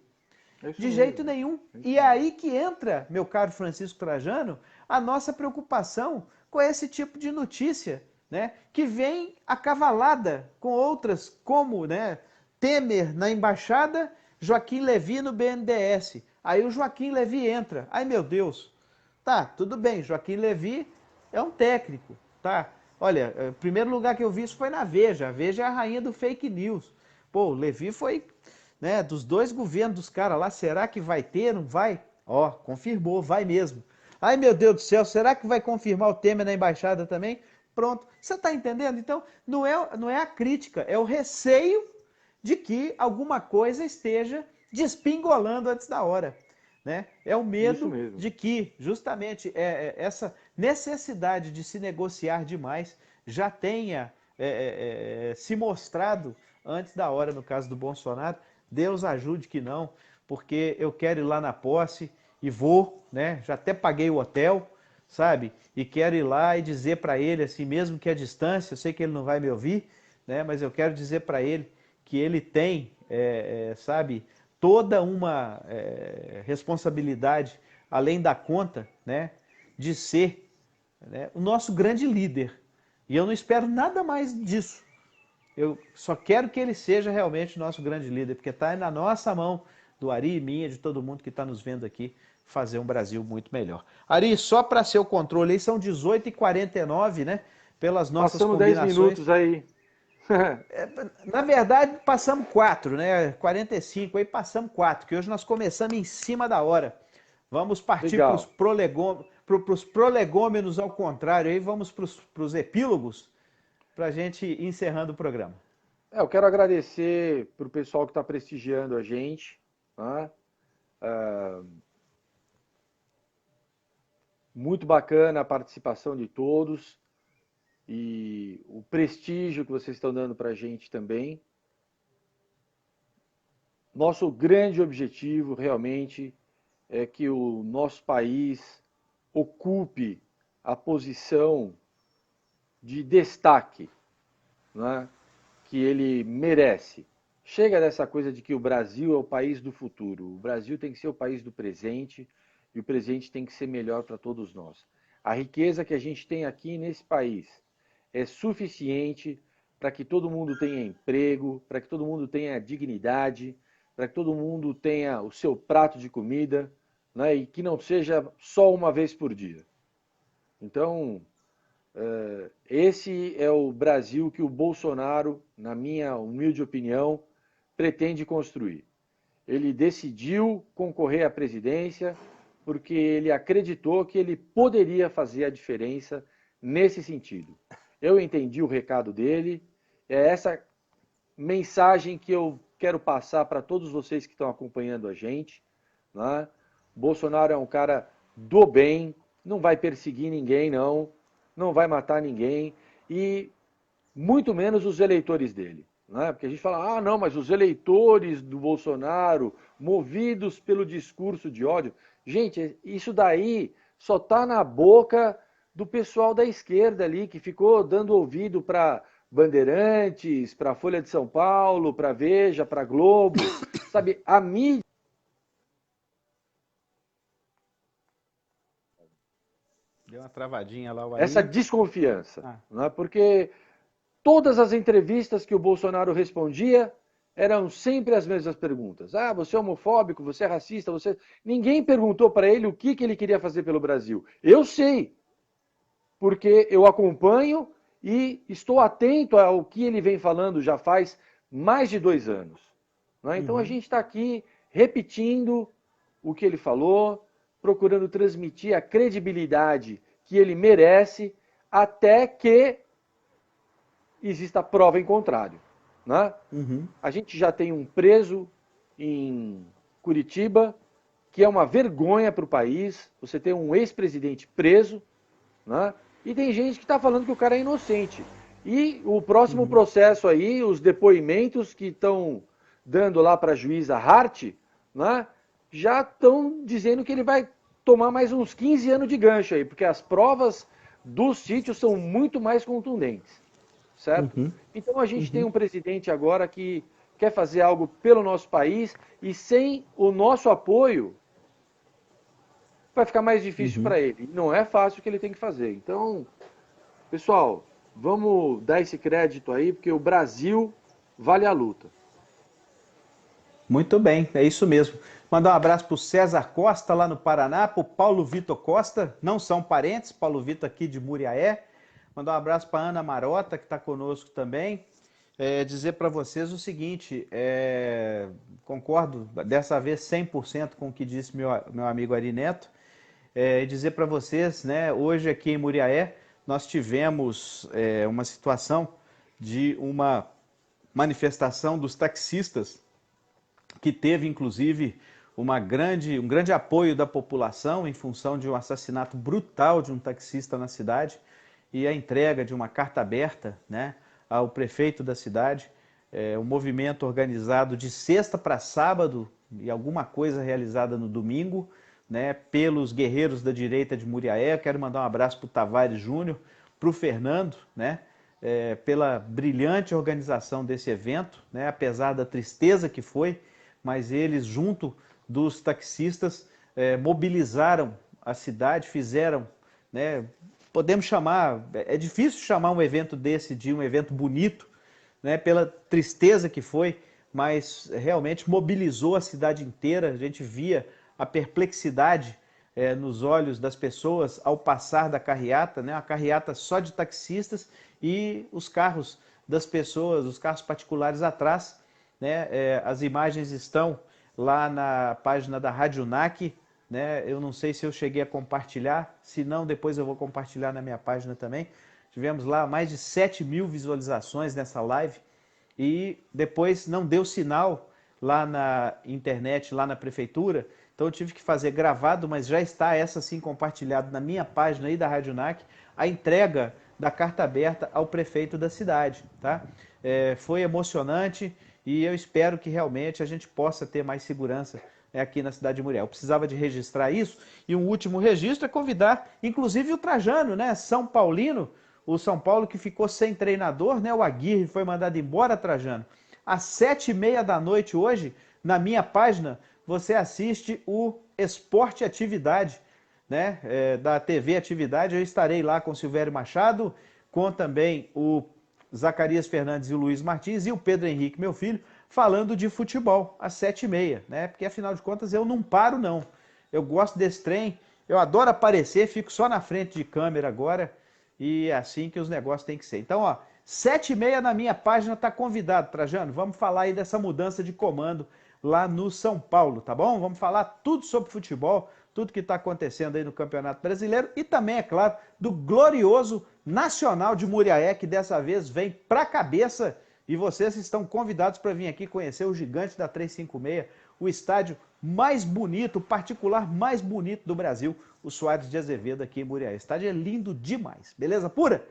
De jeito nenhum. E é aí que entra, meu caro Francisco Trajano, a nossa preocupação com esse tipo de notícia, né, que vem acavalada com outras, como, né, Temer na embaixada, Joaquim Levy no BNDES. Aí o Joaquim Levy entra. Ai, meu Deus. Tá, tudo bem, Joaquim Levy é um técnico, tá? Olha, o primeiro lugar que eu vi isso foi na Veja. A Veja é a rainha do fake news. Pô, o Levy foi, né, dos dois governos dos caras lá, será que vai ter, não vai? Ó, confirmou, vai mesmo. Ai, meu Deus do céu, será que vai confirmar o Temer na embaixada também? Pronto. Você está entendendo? Então, não é a crítica, é o receio de que alguma coisa esteja despingolando antes da hora. Né? É o medo de que, justamente, essa necessidade de se negociar demais já tenha se mostrado antes da hora, no caso do Bolsonaro. Deus ajude que não, porque eu quero ir lá na posse e vou, né? Já até paguei o hotel, sabe? E quero ir lá e dizer para ele, assim, mesmo que a distância, eu sei que ele não vai me ouvir, né? Mas eu quero dizer para ele que ele tem, sabe, toda uma responsabilidade, além da conta, né, de ser, né, o nosso grande líder. E eu não espero nada mais disso. Eu só quero que ele seja realmente o nosso grande líder, porque está na nossa mão, do Ari e minha, de todo mundo que está nos vendo aqui, fazer um Brasil muito melhor. Ari, só para seu controle, aí são 18h49, né? Pelas nossas Passamos combinações. 10 minutos aí. Na verdade, passamos 4, né? 45, aí passamos 4, que hoje nós começamos em cima da hora. Vamos partir para os Legal. prolegômenos ao contrário, aí vamos para os epílogos, para a gente ir encerrando o programa. Eu quero agradecer para o pessoal que está prestigiando a gente, né? Muito bacana a participação de todos e o prestígio que vocês estão dando para a gente também. Nosso grande objetivo realmente é que o nosso país ocupe a posição de destaque, né, que ele merece. Chega dessa coisa de que o Brasil é o país do futuro. O Brasil tem que ser o país do presente e o presente tem que ser melhor para todos nós. A riqueza que a gente tem aqui nesse país é suficiente para que todo mundo tenha emprego, para que todo mundo tenha dignidade, para que todo mundo tenha o seu prato de comida, né, e que não seja só uma vez por dia. Então, esse é o Brasil que o Bolsonaro, na minha humilde opinião, pretende construir. Ele decidiu concorrer à presidência porque ele acreditou que ele poderia fazer a diferença nesse sentido. Eu entendi o recado dele, é essa mensagem que eu quero passar para todos vocês que estão acompanhando a gente, né? Bolsonaro é um cara do bem, não vai perseguir ninguém, não vai matar ninguém e muito menos os eleitores dele. Né? Porque a gente fala, ah, não, mas os eleitores do Bolsonaro, movidos pelo discurso de ódio. Gente, isso daí só está na boca do pessoal da esquerda ali, que ficou dando ouvido para Bandeirantes, para Folha de São Paulo, para Veja, para Globo. Sabe, a mídia. Deu uma travadinha lá o aí. Essa desconfiança. Né? Porque todas as entrevistas que o Bolsonaro respondia eram sempre as mesmas perguntas. Ah, você é homofóbico, você é racista, você. Ninguém perguntou para ele o que ele queria fazer pelo Brasil. Eu sei, porque eu acompanho e estou atento ao que ele vem falando já faz mais de 2 anos. Né? Então a gente está aqui repetindo o que ele falou, procurando transmitir a credibilidade que ele merece, até que exista prova em contrário. Né? A gente já tem um preso em Curitiba, que é uma vergonha para o país. Você tem um ex-presidente preso, né? E tem gente que está falando que o cara é inocente. E o próximo processo aí, os depoimentos que estão dando lá para a juíza Hart, né, já estão dizendo que ele vai tomar mais uns 15 anos de gancho aí, porque as provas do sítio são muito mais contundentes. Certo? Então a gente tem um presidente agora que quer fazer algo pelo nosso país e sem o nosso apoio vai ficar mais difícil para ele. Não é fácil o que ele tem que fazer. Então, pessoal, vamos dar esse crédito aí, porque o Brasil vale a luta. Muito bem, é isso mesmo. Mandar um abraço para o César Costa, lá no Paraná, para o Paulo Vitor Costa, não são parentes, Paulo Vitor aqui de Muriaé. Mandar um abraço para a Ana Marota, que está conosco também. Dizer para vocês o seguinte, concordo dessa vez 100% com o que disse meu amigo Ari Neto, dizer para vocês, né, hoje aqui em Muriaé, nós tivemos uma situação de uma manifestação dos taxistas, que teve inclusive um grande apoio da população em função de um assassinato brutal de um taxista na cidade, e a entrega de uma carta aberta, né, ao prefeito da cidade, um movimento organizado de sexta para sábado e alguma coisa realizada no domingo, né, pelos guerreiros da direita de Muriaé. Quero mandar um abraço para o Tavares Júnior, para o Fernando, né, pela brilhante organização desse evento, né, apesar da tristeza que foi, mas eles, junto dos taxistas, mobilizaram a cidade, fizeram, né, podemos chamar, é difícil chamar um evento desse de um evento bonito, né, pela tristeza que foi, mas realmente mobilizou a cidade inteira. A gente via a perplexidade nos olhos das pessoas ao passar da carreata, né, uma carreata só de taxistas e os carros das pessoas, os carros particulares atrás. Né, as imagens estão lá na página da Rádio NAC, né? Eu não sei se eu cheguei a compartilhar, se não, depois eu vou compartilhar na minha página também. Tivemos lá mais de 7.000 visualizações nessa live e depois não deu sinal lá na internet, lá na prefeitura, então eu tive que fazer gravado, mas já está essa sim compartilhado na minha página aí da Rádio NAC, a entrega da carta aberta ao prefeito da cidade, tá? Foi emocionante e eu espero que realmente a gente possa ter mais segurança aqui na cidade de Muriel. Eu precisava de registrar isso e um último registro é convidar, inclusive o Trajano, né, São Paulino, o São Paulo que ficou sem treinador, né, o Aguirre foi mandado embora, Trajano. Às 7h30 da noite hoje, na minha página, você assiste o Esporte Atividade, né, da TV Atividade. Eu estarei lá com o Silvério Machado, com também o Zacarias Fernandes e o Luiz Martins e o Pedro Henrique, meu filho, falando de futebol às 7h30, né? Porque afinal de contas eu não paro não. Eu gosto desse trem, eu adoro aparecer, fico só na frente de câmera agora e é assim que os negócios têm que ser. Então, ó, 7h30 na minha página tá convidado, Trajano. Vamos falar aí dessa mudança de comando lá no São Paulo, tá bom? Vamos falar tudo sobre futebol, tudo que está acontecendo aí no Campeonato Brasileiro e também, é claro, do glorioso Nacional de Muriaé, que dessa vez vem para a cabeça e vocês estão convidados para vir aqui conhecer o gigante da 356, o estádio mais bonito, o particular mais bonito do Brasil, o Soares de Azevedo aqui em Muriaé. O estádio é lindo demais, beleza pura?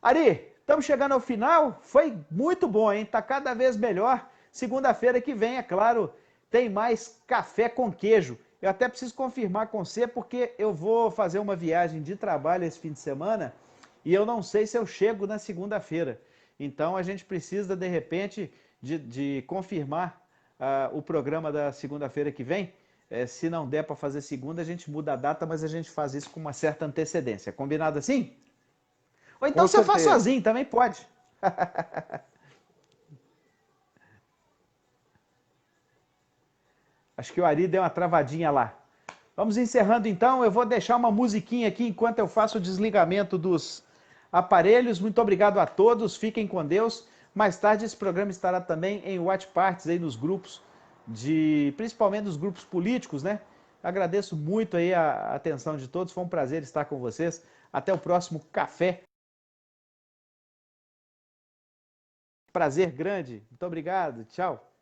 Ari, estamos chegando ao final, foi muito bom, hein? Tá cada vez melhor. Segunda-feira que vem, é claro, tem mais café com queijo. Eu até preciso confirmar com você, porque eu vou fazer uma viagem de trabalho esse fim de semana e eu não sei se eu chego na segunda-feira. Então a gente precisa, de repente, de confirmar o programa da segunda-feira que vem. Se não der para fazer segunda, a gente muda a data, mas a gente faz isso com uma certa antecedência. Combinado assim? Ou então se eu faço sozinho, também pode. Acho que o Ari deu uma travadinha lá. Vamos encerrando então, eu vou deixar uma musiquinha aqui enquanto eu faço o desligamento dos aparelhos. Muito obrigado a todos, fiquem com Deus. Mais tarde esse programa estará também em Watch Parties, aí nos grupos, principalmente nos grupos políticos, né? Agradeço muito aí a atenção de todos, foi um prazer estar com vocês. Até o próximo café. Prazer grande, muito obrigado, tchau.